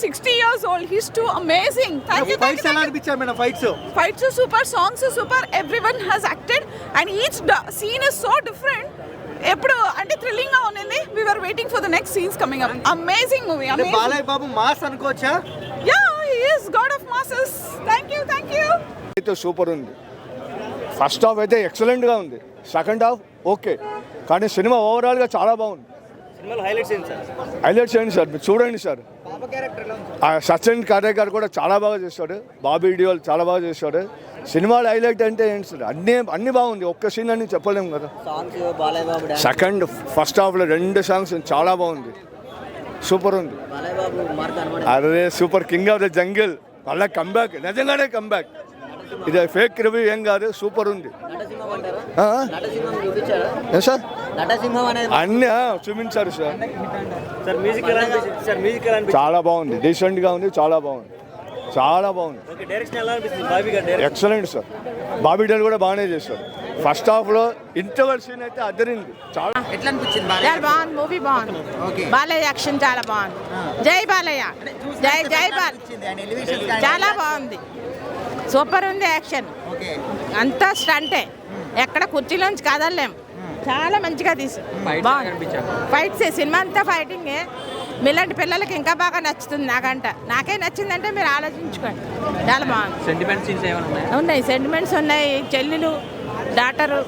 60 years old. He's too amazing. Thank you. Fights ఎలా అనిపించారు madam? Fights are super, songs are super. Everyone has acted, and each scene is so different. ఎప్పుడు అంటే thrilling గా ఉంది. We were waiting for the next scenes coming up. Amazing movie. అంటే Balayya Babu mass అనుకోవచ్చా? Yeah, he is god of masses. Thank you. అయితే super ఉంది. First half అయితే ఎక్సలెంట్గా ఉంది. సెకండ్ హాఫ్ ఓకే, కానీ సినిమా ఓవరాల్గా చాలా బాగుంది. హైలైట్స్ ఏంటి సార్? మీరు చూడండి సార్. సచిన్ కారేకర్ కూడా చాలా బాగా చేశాడు. బాబీ డియోల్ చాలా బాగా చేశాడు. సినిమాలో హైలైట్ అంటే ఏంటి సార్? అన్నీ బాగుంది. ఒక్క సీన్ అని చెప్పలేము కదా. సెకండ్ ఫస్ట్ హాఫ్లో 2 సాంగ్స్ చాలా బాగుంది. సూపర్ ఉంది. అరే super, king of the jungle మళ్ళీ కంబ్యాక్, నిజంగానే కంబ్యాక్. ఇది ఫేక్ రివ్యూ ఏం కాదు, సూపర్ ఉంది. సార్ అన్నీ చూపించారు సార్. చాలా బాగుంది, డీసెంట్గా ఉంది, చాలా బాగుంది. Excellent sir. బాబీ డల్ కూడా బాగానే చేశారు. ఫస్ట్ హాఫ్ లో ఇంటర్వల్ సీన్ అయితే అద్దరింది. చాలా ఎట్లా అనిపించింది? చాలా బాగుంది, మూవీ బాగుంది. బాలయ్య యాక్షన్ చాలా బాగుంది. జై బాలయ్య, జై బాలయ్య. చాలా బాగుంది, సూపర్ ఉంది యాక్షన్. అంతా స్టంటే, ఎక్కడ కుర్చీలోంచి కదలలేం. చాలా మంచిగా తీసు ఫైట్స్. సినిమా అంతా ఫైటింగే. మీలాంటి పిల్లలకి ఇంకా బాగా నచ్చుతుంది. నాకే నచ్చిందంటే మీరు ఆలోచించుకోండి. చాలా బాగుంది. ఉన్నాయి సెంటిమెంట్స్ ఉన్నాయి. చెల్లెలు డాటరు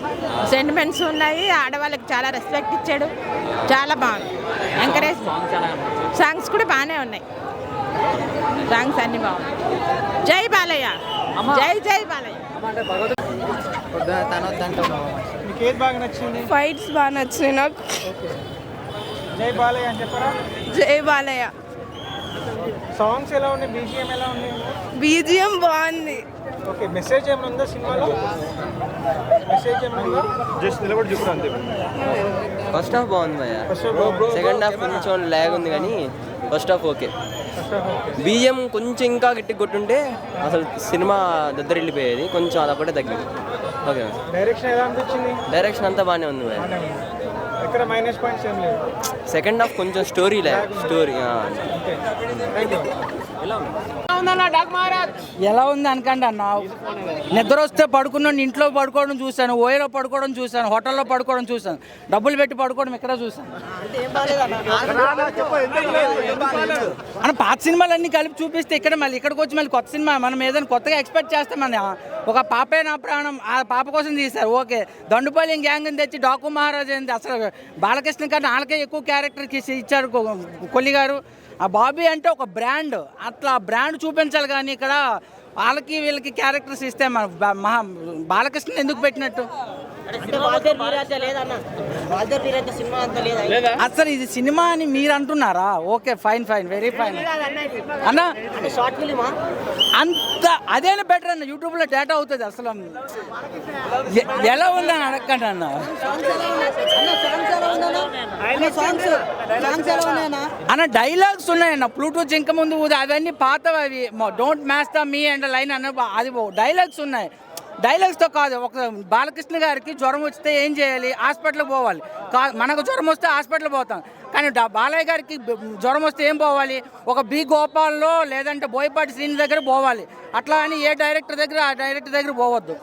సెంటిమెంట్స్ ఉన్నాయి. ఆడవాళ్ళకి చాలా రెస్పెక్ట్ ఇచ్చాడు. చాలా బాగుంది. ఎంకరేజ్. సాంగ్స్ కూడా బాగానే ఉన్నాయి. సాంగ్స్ అన్నీ బాగున్నాయి. జై బాలయ్య, జై బాలయ్య. ఫైట్స్ బాగా నచ్చినాయి నాకు. జై బాలయ్య అని చెప్పరా? జై బాలయ్య. సాంగ్స్ ఎలా ఉన్నాయి? బీజిఎం ఎలా ఉంది? బీజిఎం బాగుంది. ఓకే, మెసేజ్ ఏమైనా ఉందా సినిమాలో? మెసేజ్ ఏమైనా ఉందా? జస్ట్ నిలబడి చూపురా అంతే. ఫస్ట్ హాఫ్ బాగుంది భయ్యా. సెకండ్ హాఫ్ కొంచెం ల్యాగ్ ఉంది, కానీ ఫస్ట్ హాఫ్ ఓకే. బీజిఎం కొంచెం ఇంకా గట్టి కొట్టుంటే అసలు సినిమా దద్దరిల్లిపోయేది. కొంచెం అదొకటే తగ్గింది. ఓకే. డైరెక్షన్ ఎలా అనిపించింది? డైరెక్షన్ అంతా బాగానే ఉంది భయ్యా. ఇక్కడ మైనస్ పాయింట్స్ ఏం లేవు. సెకండ్ హాఫ్ కొంచెం స్టోరీ ఎలా ఉంది అనకండి అన్న. నిద్ర వస్తే పడుకున్నాను, ఇంట్లో పడుకోవడం చూశాను, ఓయలో పడుకోవడం చూశాను, హోటల్లో పడుకోవడం చూశాను, డబ్బులు పెట్టి పడుకోవడం ఇక్కడ చూశాను. అన్న పాత సినిమాలన్నీ కలిపి చూపిస్తే ఇక్కడ మళ్ళీ ఇక్కడికి వచ్చి మళ్ళీ కొత్త సినిమా మనం ఏదైనా కొత్తగా ఎక్స్పెక్ట్ చేస్తామని. ఒక పాపే నా ప్రాణం, ఆ పాప కోసం తీశారు. ఓకే, దండుపల్లి గ్యాంగ్ తెచ్చి డాకు మహారాజ్ ఏంది అసలు బాలకృష్ణ కన్నా వాళ్ళకే ఎక్కువ క్యారెక్టర్కి ఇచ్చారు కొల్లి గారు. ఆ బాబీ అంటే ఒక బ్రాండ్, అట్లా బ్రాండ్ చూపించాలి. కానీ ఇక్కడ వాళ్ళకి వీళ్ళకి క్యారెక్టర్స్ ఇస్తే మన బాలకృష్ణ ఎందుకు పెట్టినట్టు? అసలు ఇది సినిమా అని మీరు అంటున్నారా? ఓకే, ఫైన్, వెరీ ఫైన్ అన్న. అంత అదేనా బెటర్ అన్న. యూట్యూబ్లో డేటా అవుతుంది. అసలు ఎలా ఉందని అడగండి అన్న. అన్న డైలాగ్స్ ఉన్నాయన్న. ప్లూటో జింక ముందు అవన్నీ పాతవి. అవి don't match the me and line అన్న, అది డైలాగ్స్ ఉన్నాయి. డైలాగ్స్తో కాదు. ఒక బాలకృష్ణ గారికి జ్వరం వస్తే ఏం చేయాలి? హాస్పిటల్కి పోవాలి. మనకు జ్వరం వస్తే హాస్పిటల్కి పోతాం. కానీ బాలయ్య గారికి జ్వరం వస్తే ఏం పోవాలి? ఒక బి గోపాల్లో లేదంటే బోయపాటి శ్రీని దగ్గర పోవాలి. అట్లా అని ఏ డైరెక్టర్ దగ్గర పోవద్దు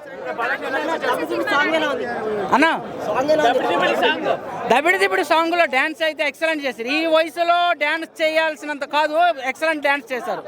అన్నా. దబిడి సాంగ్లో డ్యాన్స్ అయితే ఎక్సలెంట్ చేశారు. ఈ వయసులో డ్యాన్స్ చేయాల్సినంత కాదు, ఎక్సలెంట్ డ్యాన్స్ చేశారు.